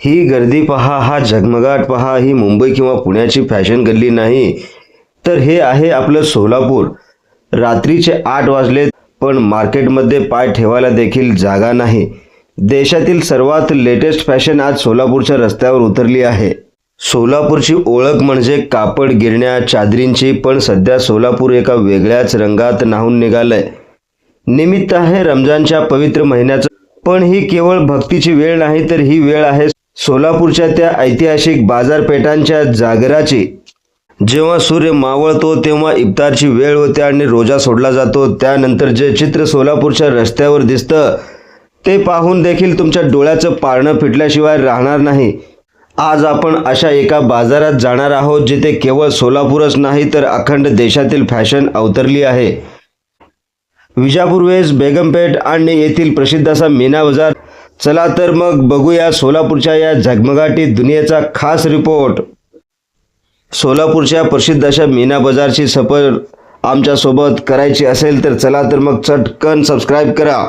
ही गर्दी पहा, हा झगमगाट पहा. ही मुंबई किंवा पुण्याची फॅशन गल्ली नाही, तर हे आहे आपलं सोलापूर. रात्रीचे 8 वाजलेत, पण मार्केटमध्ये पाय ठेवायला देखील जागा नाही. देशातील सर्वात लेटेस्ट फॅशन आज सोलापूरच्या रस्त्यावर उतरली आहे. सोलापूरची ओळख म्हणजे कापड गिरण्या चादरींची, पण सध्या सोलापूर एका वेगळ्याच रंगात न्हाऊन निघालंय. निमित्त आहे रमजानच्या पवित्र महिन्याचं, पण ही केवळ भक्तीची वेळ नाही, तर ही वेळ आहे सोलापूरच्या त्या ऐतिहासिक बाजारपेठांच्या जागराची. जेव्हा सूर्य मावळतो तेव्हा इफ्तारची वेळ होते आणि रोजा सोडला जातो. त्यानंतर जे चित्र सोलापूरच्या रस्त्यावर दिसतं ते पाहून देखील तुमच्या डोळ्याचं पारणं फिटल्याशिवाय राहणार नाही. आज आपण अशा एका बाजारात जाणार आहोत जिथे केवळ सोलापूरच नाही, तर अखंड देशातील फॅशन अवतरली आहे. विजापूर वेस्ट, बेगमपेठ आणि येथील प्रसिद्ध असा मीना बाजार. चला तर मग बघूया सोलापूरच्या या झगमगाटी दुनियेचा खास रिपोर्ट. सोलापूरच्या प्रसिद्ध अशा मीना बाजारची सफर आमच्यासोबत करायची असेल तर चला तर मग चटकन सबस्क्राईब करा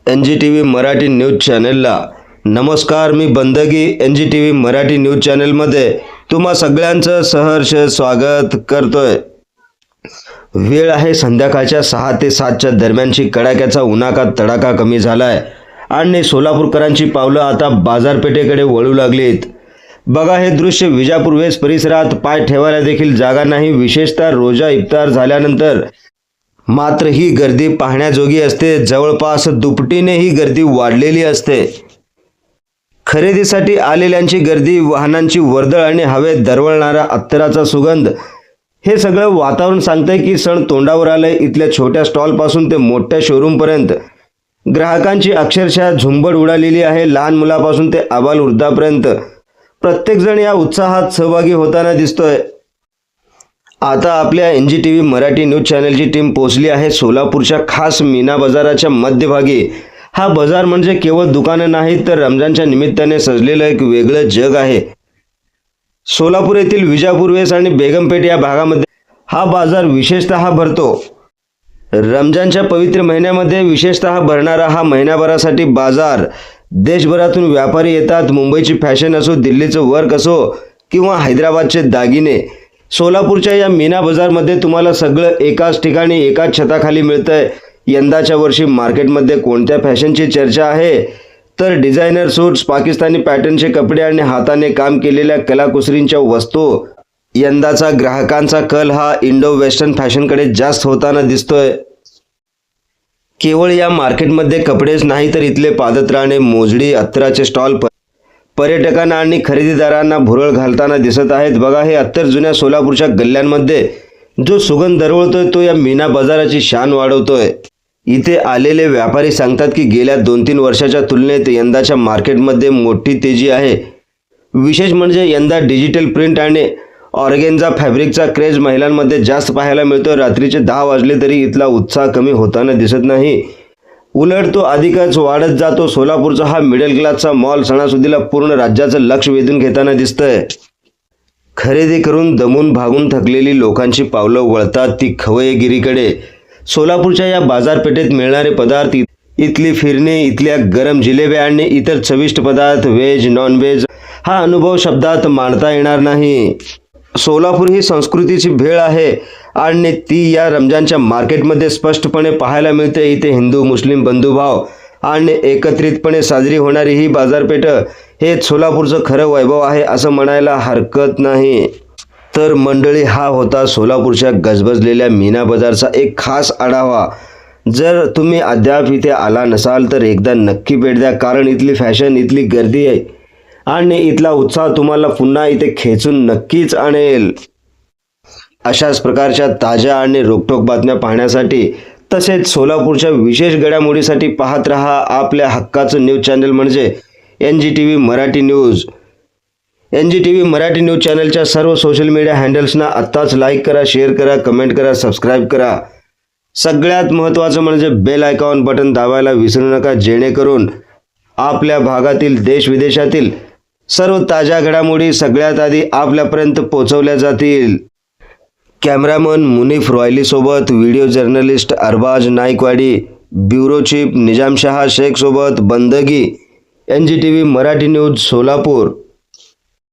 NGTV मराठी न्यूज चॅनलला. नमस्कार, मी बंदगी. NGTV मराठी न्यूज चॅनलमध्ये तुम्हा सगळ्यांचं सहर्ष स्वागत करतोय. वेळ आहे संध्याकाळच्या 6 ते 7च्या दरम्यानची. कडाक्याचा उन्हाचा तडाखा कमी झालाय आणि सोलापूरकरांची पावलं आता बाजारपेठेकडे वळू लागलीत. बघा, हे दृश्य विजापूर वेस्ट परिसरात पाय ठेवायला देखील जागा नाही, विशेषतः रोजा इफ्तार झाल्यानंतर. मात्र ही गर्दी पाहण्याजोगी असते. जवळपास दुपटीने ही गर्दी वाढलेली असते. खरेदीसाठी आलेल्यांची गर्दी, वाहनांची वर्दळ आणि हवेत दरवळणारा अत्तराचा सुगंध, हे सगळं वातावरण सांगतंय की सण तोंडावर आलंय. इथल्या छोट्या स्टॉलपासून ते मोठ्या शोरूमपर्यंत ग्राहकांची अक्षरशः झुंबड उडालेली आहे. लहान मुलापासून ते आबालवृद्धापर्यंत प्रत्येकजण या उत्साहात सहभागी होताना दिसतोय. आता आपल्या NGTV मराठी न्यूज चॅनलची टीम पोहोचली आहे सोलापूरच्या खास मीना बाजाराच्या मध्यभागी. हा बाजार म्हणजे केवळ दुकानं नाही, तर रमजानच्या निमित्ताने सजलेलं एक वेगळं जग आहे. सोलापूर येथील विजापूर वेस्ट आणि बेगमपेठ या भागामध्ये हा बाजार विशेषतः भरतो. रमजानच्या पवित्र महिन्यामध्ये विशेषतः भरणारा हा महिनाभरासाठी बाजार. देशभरातून व्यापारी येतात. मुंबईची फॅशन असो, दिल्लीचं वर्क असो किंवा हैदराबादचे दागिने, सोलापूरच्या या मीना बाजारमध्ये तुम्हाला सगळं एकाच ठिकाणी एकाच छताखाली मिळतंय. यंदाच्या वर्षी मार्केटमध्ये कोणत्या फॅशनची चर्चा आहे, तर डिझायनर सूट्स, पाकिस्तानी पॅटर्नचे कपडे आणि हाताने काम केलेल्या कलाकुसरींच्या वस्तू. यंदाचा ग्राहकांचा कल हा इंडो वेस्टर्न फॅशनकडे जास्त होताना दिसतोय. केवळ या मार्केटमध्ये कपडेच नाही, तर इथले पादत्राणे, मोजडी, अत्तराचे स्टॉल पर्यटकांना आणि खरेदीदारांना भुरळ घालताना दिसत आहेत. बघा, हे अत्तर जुन्या सोलापूरच्या गल्ल्यांमध्ये जो सुगंध दरवळतोय तो या मीना बाजाराची शान वाढवतोय. इथे आलेले व्यापारी सांगतात की गेल्या 2-3 वर्षाच्या तुलनेत यंदाच्या मार्केटमध्ये मोठी तेजी आहे. विशेष म्हणजे यंदा डिजिटल प्रिंट आणि ऑर्गेन्झा फॅब्रिकचा क्रेज महिलांमध्ये जास्त पाहायला मिळतो. रात्रीचे 10 वाजले तरी इथला उत्साह कमी होताना दिसत नाही, उलट तो अधिकच वाढत जातो. सोलापूरचा हा मिडल क्लासचा मॉल सणासुदीला पूर्ण राज्याचं लक्ष वेधून घेताना दिसतंय. खरेदी करून दमून भागून थकलेली लोकांची पावलं वळतात ती खवय्येगिरीकडे. सोलापूरच्या या बाजारपेठेत मिळणारे पदार्थ, इथली फिरणी, इथल्या गरम जिलेब्या आणि इतर चविष्ट पदार्थ, व्हेज नॉन व्हेज, हा अनुभव शब्दात मांडता येणार नाही. सोलापूर ही संस्कृतीची भेळ आहे आणि ती या रमजानच्या मार्केटमध्ये स्पष्टपणे पाहायला मिळते. इथे हिंदू मुस्लिम बंधुभाव आणि एकत्रितपणे साजरी होणारी ही बाजारपेठ, हे सोलापूरचं खरं वैभव आहे असं म्हणायला हरकत नाही. तर मंडळी, हा होता सोलापूरच्या गजबजलेल्या मीना बाजारचा एक खास आढावा. जर तुम्ही अद्याप इथे आला नसाल तर एकदा नक्की भेट द्या, कारण इथली फॅशन, इथली गर्दी आहे आणि इथला उत्साह तुम्हाला पुन्हा इथे खेचून नक्कीच आणेल. अशाच प्रकारच्या ताज्या आणि रोखठोक बातम्या पाहण्यासाठी तसेच सोलापूरच्या विशेष घडामोडीसाठी पाहत रहा आपल्या हक्काचं न्यूज चॅनल म्हणजे NGTV Marathi news. NGTV Marathi news चॅनलच्या सर्व सोशल मीडिया हँडल्सना आत्ताच लाईक करा, शेअर करा, कमेंट करा, सबस्क्राईब करा. सगळ्यात महत्त्वाचं म्हणजे बेल आयकॉन बटन दाबायला विसरू नका, जेणेकरून आपल्या भागातील देश-विदेशातील सर्व ताज्या घडामोडी सगळ्यात आधी आपल्यापर्यंत पोहोचवल्या जातील. कॅमेरामन मुनीफ रॉयलीसोबत video journalist Arbaz Naikwadi, bureau chief Nizamshah शेखसोबत बंदगी. NGTV Marathi news Solapur.